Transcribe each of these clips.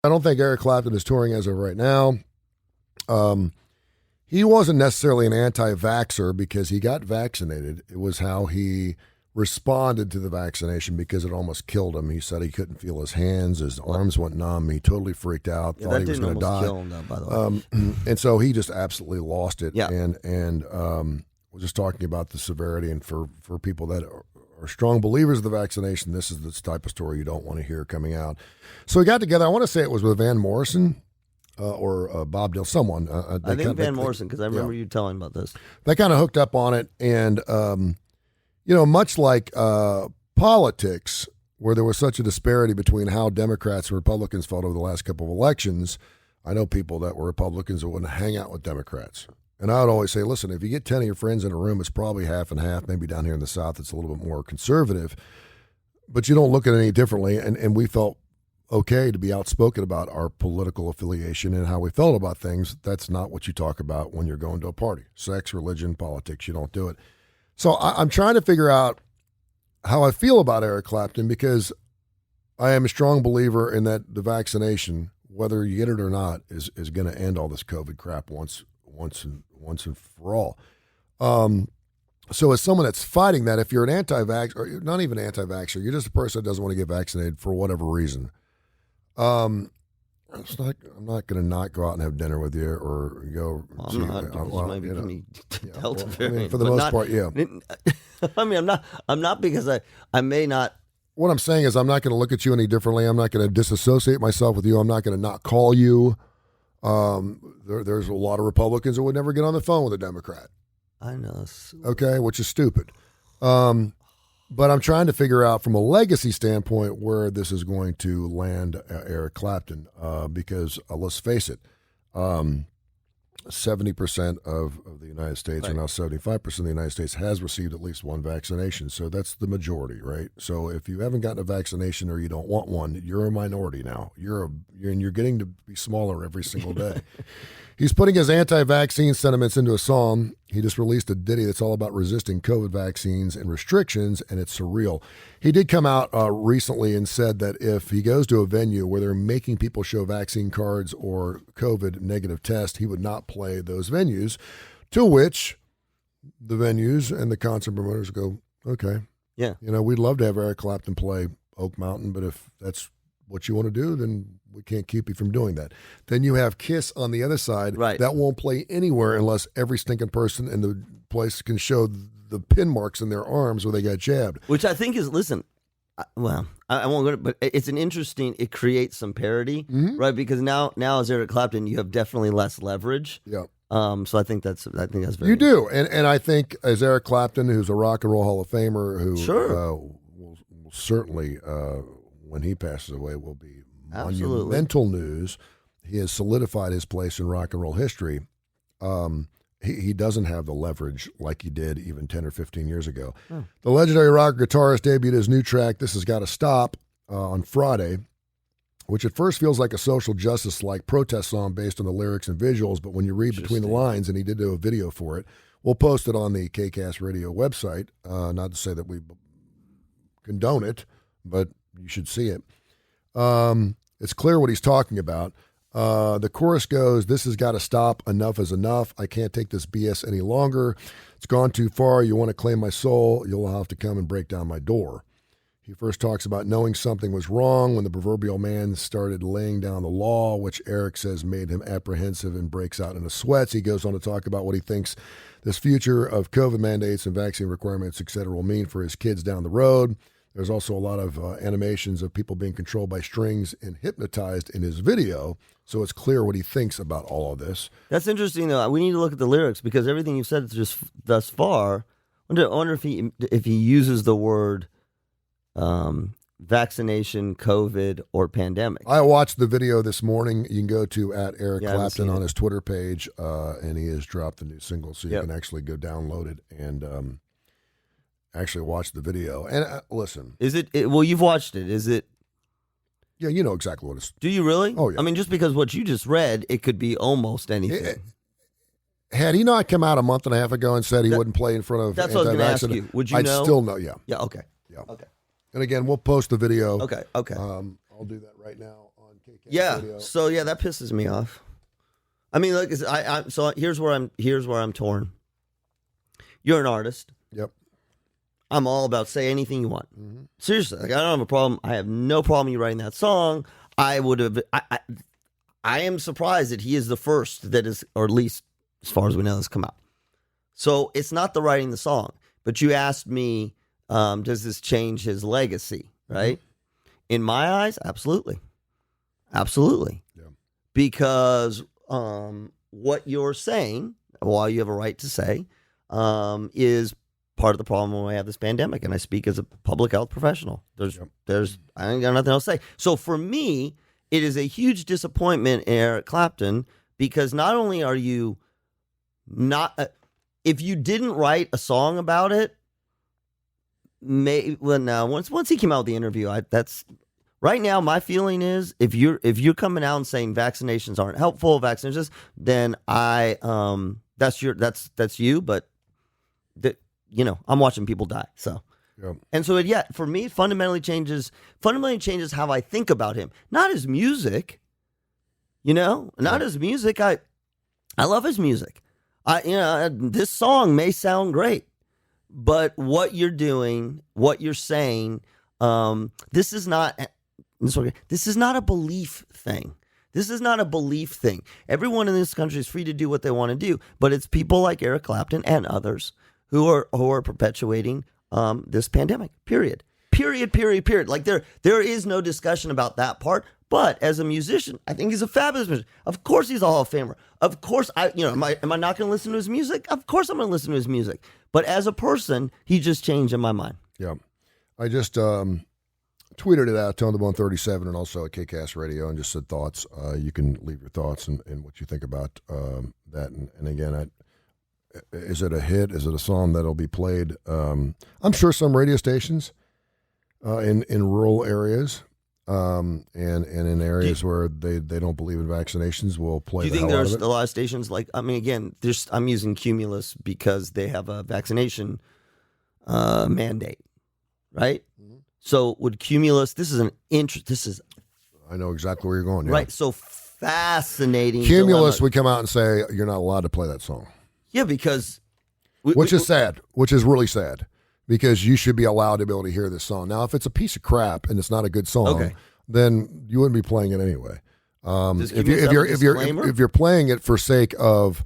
I don't think Eric Clapton is touring as of right now. He wasn't necessarily an anti-vaxxer because he got vaccinated. It was how he responded to the vaccination because it almost killed him. He said he couldn't feel his hands. His arms went numb. He totally freaked out, thought he was going to die. Kill him, though, by the way. And so he just absolutely lost it. Yeah. And we're just talking about the severity. And for people that are strong believers of the vaccination, this is the type of story you don't want to hear coming out. So we got together. I want to say it was with Van Morrison. Or Bob Dylan, someone. I think Van Morrison, because I remember you telling about this. They kind of hooked up on it, and much like politics, where there was such a disparity between how Democrats and Republicans felt over the last couple of elections, I know people that were Republicans that wouldn't hang out with Democrats. And I would always say, listen, if you get 10 of your friends in a room, it's probably half and half. Maybe down here in the South, it's a little bit more conservative, but you don't look at it any differently. And we felt okay to be outspoken about our political affiliation and how we felt about things. That's not what you talk about when you're going to a party. Sex, religion, politics, you don't do it. So I'm trying to figure out how I feel about Eric Clapton, because I am a strong believer in that the vaccination, whether you get it or not, is going to end all this COVID crap once and for all. So as someone that's fighting that, if you're an anti-vax, or you're not even anti-vaxxer, you're just a person that doesn't want to get vaccinated for whatever reason, I'm not going to not go out and have dinner with you or go. For the most part, yeah. I mean, I'm not because I may not. What I'm saying is, I'm not going to look at you any differently. I'm not going to disassociate myself with you. I'm not going to not call you. There's a lot of Republicans that would never get on the phone with a Democrat. I know. Okay, which is stupid. But I'm trying to figure out from a legacy standpoint where this is going to land Eric Clapton, because let's face it, 70% of the United States, or now 75% of the United States, has received at least one vaccination. So that's the majority, right? So if you haven't gotten a vaccination or you don't want one, you're a minority now. You're getting to be smaller every single day. He's putting his anti-vaccine sentiments into a song. He just released a ditty that's all about resisting COVID vaccines and restrictions, and it's surreal. He did come out recently and said that if he goes to a venue where they're making people show vaccine cards or COVID negative test, he would not play those venues, to which the venues and the concert promoters go, okay. Yeah. We'd love to have Eric Clapton play Oak Mountain, but if that's what you want to do, then we can't keep you from doing that. Then you have KISS on the other side. Right. That won't play anywhere unless every stinking person in the place can show the pin marks in their arms where they got jabbed. Which I think is, listen, I won't go to, but it's an interesting, it creates some parity, right? Because now as Eric Clapton, you have definitely less leverage. Yeah. So I think that's very. You do. And I think as Eric Clapton, who's a Rock and Roll Hall of Famer, who will certainly, when he passes away, will be monumental news. He has solidified his place in rock and roll history. He doesn't have the leverage like he did even 10 or 15 years ago. The legendary rocker guitarist debuted his new track, This Has Gotta Stop, on Friday, which at first feels like a social justice-like protest song based on the lyrics and visuals, but when you read between the lines, and he did do a video for it, we'll post it on the KCAST Radio website. Not to say that we condone it, but you should see it. It's clear what he's talking about. The chorus goes, this has got to stop. Enough is enough. I can't take this BS any longer. It's gone too far. You want to claim my soul, you'll have to come and break down my door. He first talks about knowing something was wrong when the proverbial man started laying down the law, which Eric says made him apprehensive, and breaks out into sweats. He goes on to talk about what he thinks this future of COVID mandates and vaccine requirements, et cetera, will mean for his kids down the road. There's also a lot of animations of people being controlled by strings and hypnotized in his video, so it's clear what he thinks about all of this. That's interesting, though. We need to look at the lyrics, because everything you've said just thus far, I wonder if he uses the word vaccination, COVID, or pandemic. I watched the video this morning. You can go to @EricClapton on his Twitter page, and he has dropped the new single, so you can actually go download it and actually watch the video. And listen. Is it, well, you've watched it. Is it? Yeah, you know exactly what it's. Do you really? Oh, yeah. I mean, just because what you just read, it could be almost anything. Had he not come out a month and a half ago and said he wouldn't play in front of That's what I was going to ask you. Would you know? I'd still know, yeah. Yeah, okay. Yeah. Okay. And again, we'll post the video. Okay. I'll do that right now on Yeah. Radio. So yeah, that pisses me off. I mean, look, so here's where I'm torn. You're an artist. Yep. I'm all about say anything you want. Mm-hmm. Seriously, like, I don't have a problem. I have no problem you writing that song. I am surprised that he is the first that is, or at least as far as we know, has come out. So it's not the writing the song, but you asked me, does this change his legacy? Right? Mm-hmm. In my eyes, absolutely. Absolutely. Yeah. Because what you're saying, while you have a right to say, is part of the problem when we have this pandemic. And I speak as a public health professional. I ain't got nothing else to say. So for me, it is a huge disappointment in Eric Clapton, because not only are you not, if you didn't write a song about it, once he came out with the interview, that's right now. My feeling is if you're coming out and saying vaccinations aren't helpful, vaccinations, then that's you. But I'm watching people die. So. Yep. And so, for me, it fundamentally changes how I think about him. Not his music, not his music. I love his music. This song may sound great, but what you're doing, what you're saying, this is not a belief thing. This is not a belief thing. Everyone in this country is free to do what they want to do, but it's people like Eric Clapton and others who are perpetuating this pandemic, period. Like there is no discussion about that part. But as a musician, I think he's a fabulous musician. Of course he's a Hall of Famer. Of course am I not going to listen to his music? Of course I'm going to listen to his music. But as a person, he just changed in my mind. Yeah. I just tweeted it out to On the Bone 37 and also at KCAST Radio and just said thoughts. You can leave your thoughts and what you think about that. And again, is it a hit? Is it a song that'll be played? I'm sure some radio stations in rural areas and in areas where they don't believe in vaccinations will play. Do you think there's a lot of stations I'm using Cumulus because they have a vaccination mandate, right? Mm-hmm. So would Cumulus? I know exactly where you're going. Yeah. Right. So fascinating. Cumulus dilemma. would come out and say you're not allowed to play that song. Yeah, because... Which is sad, which is really sad, because you should be allowed to be able to hear this song. Now, if it's a piece of crap and it's not a good song, then you wouldn't be playing it anyway. If you're playing it for sake of,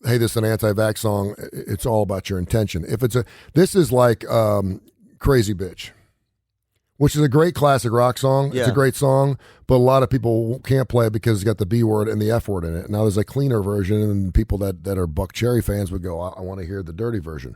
hey, this is an anti-vax song, it's all about your intention. This is like Crazy Bitch, which is a great classic rock song. Yeah. It's a great song, but a lot of people can't play it because it's got the B word and the F word in it. Now there's a cleaner version, and people that are Buck Cherry fans would go, I want to hear the dirty version.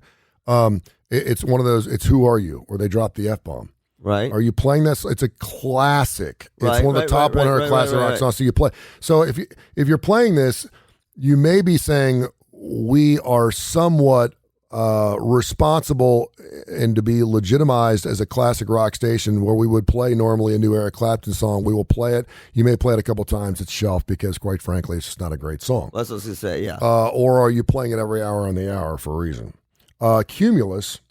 It's one of those, it's Who Are You, where they drop the F-bomb. Right. Are you playing this? It's a classic. It's one of the top 100 classic rock songs. So you play. So if you're playing this, you may be saying we are somewhat responsible and to be legitimized as a classic rock station where we would play normally a new Eric Clapton song. We will play it. You may play it a couple times. It's shelved because, quite frankly, it's just not a great song. That's what I was going to say, yeah. Or are you playing it every hour on the hour for a reason? Cumulus,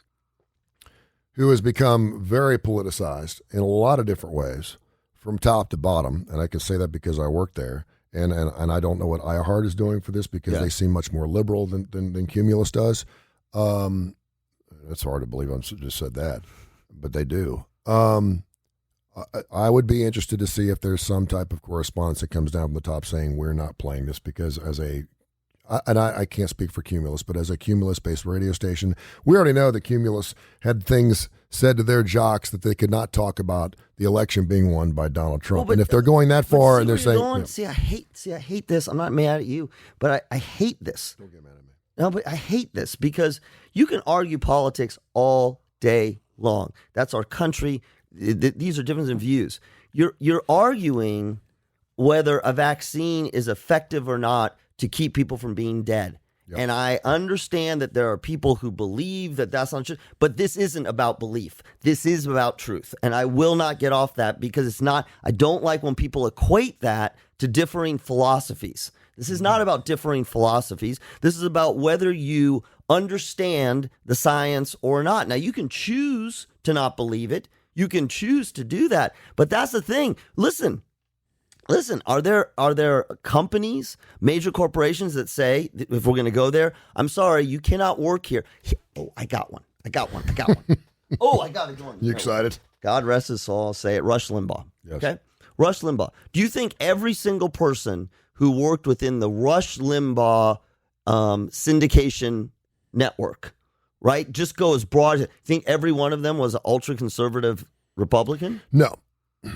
who has become very politicized in a lot of different ways from top to bottom, and I can say that because I work there, and I don't know what iHeart is doing for this because they seem much more liberal than Cumulus does. It's hard to believe I just said that, but they do. I would be interested to see if there's some type of correspondence that comes down from the top saying we're not playing this because I can't speak for Cumulus, but as a Cumulus-based radio station, we already know that Cumulus had things said to their jocks that they could not talk about the election being won by Donald Trump. And if they're going that far and they're saying... I hate this. I'm not mad at you, but I hate this. Don't get mad at me. No, but I hate this because you can argue politics all day long. That's our country. These are differences in views. You're arguing whether a vaccine is effective or not to keep people from being dead. Yep. And I understand that there are people who believe that that's not true, but this isn't about belief. This is about truth. And I will not get off that because it's not, I don't like when people equate that to differing philosophies. This is not about differing philosophies. This is about whether you understand the science or not. Now, you can choose to not believe it. You can choose to do that. But that's the thing. Listen, Listen, are there companies, major corporations that say, if we're going to go there, I'm sorry, you cannot work here. Oh, I got one. Oh, I got it. You excited? God rest his soul. I'll say it. Rush Limbaugh. Yes. Okay? Rush Limbaugh. Do you think every single person who worked within the Rush Limbaugh syndication network, right, just go as broad, think every one of them was an ultra-conservative Republican? No.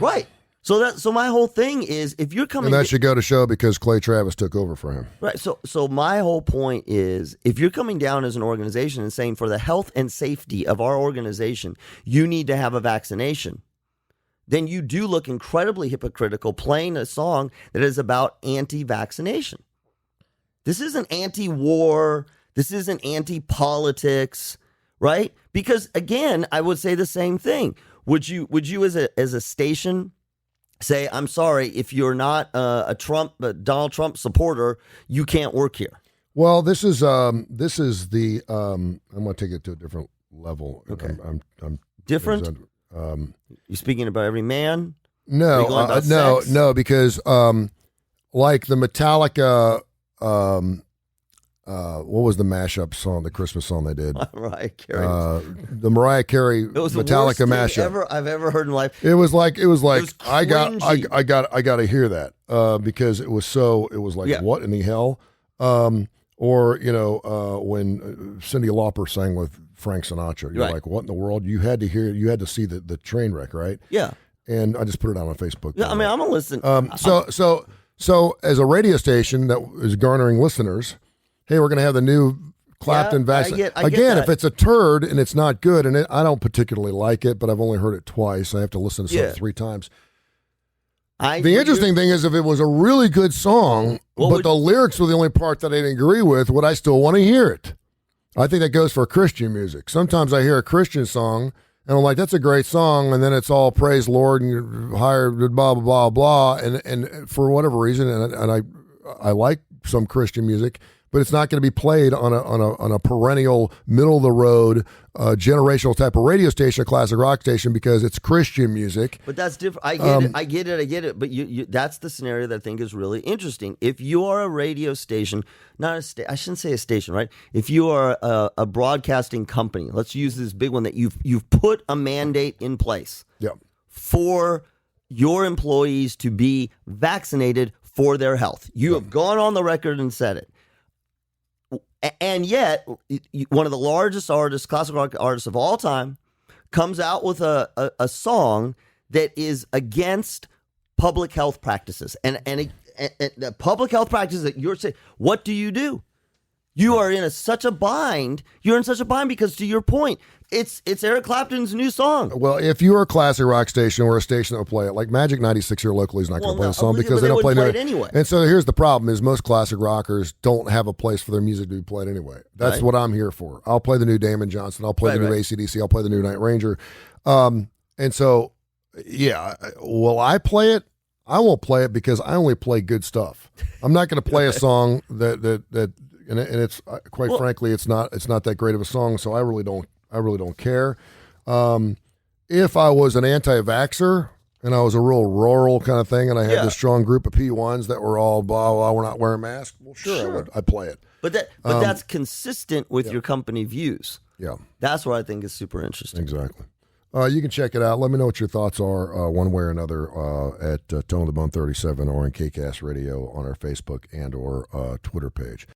Right. So my whole thing is, if you're coming, and that should go to show because Clay Travis took over for him. Right. So my whole point is, if you're coming down as an organization and saying for the health and safety of our organization, you need to have a vaccination, then you do look incredibly hypocritical playing a song that is about anti-vaccination. This isn't anti-war. This isn't anti-politics, right? Because again, I would say the same thing. Would you as a station say, I'm sorry, if you're not a Donald Trump supporter, you can't work here? Well, this is the I'm going to take it to a different level. Okay, I'm different. You speaking about every man? No, no, because like the Metallica, what was the mashup song, the Christmas song they did? Mariah Carey. The Mariah Carey it was Metallica the worst mashup thing I've ever heard in life. It was like I got cringy. to hear that because it was like what in the hell? Or when Cyndi Lauper sang with Frank Sinatra, you're like, what in the world? You had to see the train wreck, right? Yeah. And I just put it out on Facebook. Yeah, I mean, I'm gonna listen. So as a radio station that is garnering listeners, hey, we're going to have the new Clapton vaccine. Again, if it's a turd and it's not good, and I don't particularly like it, but I've only heard it twice. I have to listen to it 3 times. The interesting thing is, if it was a really good song, but the lyrics were the only part that I didn't agree with, would I still want to hear it? I think that goes for Christian music. Sometimes I hear a Christian song, and I'm like, that's a great song, and then it's all praise Lord and you're hired, blah, blah, blah, blah. And for whatever reason, and I like some Christian music, but it's not going to be played on a perennial, middle of the road, generational type of radio station, a classic rock station, because it's Christian music. But that's different. I get it. But you that's the scenario that I think is really interesting. If you are a radio station, I shouldn't say a station, right? If you are a broadcasting company, let's use this big one that you've put a mandate in place for your employees to be vaccinated for their health. You have gone on the record and said it. And yet, one of the largest artists, classic rock artists of all time, comes out with a song that is against public health practices. And the public health practices that you're saying, what do? You are in such a bind. You're in such a bind because, to your point, it's Eric Clapton's new song. Well, if you were a classic rock station or a station that would play it, like Magic 96 here locally is not going to play the song because they don't play it anyway. And so here's the problem: is most classic rockers don't have a place for their music to be played anyway. That's what I'm here for. I'll play the new Damon Johnson. I'll play the new AC/DC. I'll play the new Night Ranger. And so, will I play it? I won't play it because I only play good stuff. I'm not going to play a song that and it's quite frankly, it's not that great of a song. So I really don't care. If I was an anti-vaxxer and I was a real rural kind of thing and I had this strong group of P1s that were all blah, blah, we're not wearing masks, well, sure. I'd play it. But that's consistent with your company views. Yeah. That's what I think is super interesting. Exactly. You can check it out. Let me know what your thoughts are one way or another at Tone of the Bone 37 or in KCAS Radio on our Facebook and or Twitter page.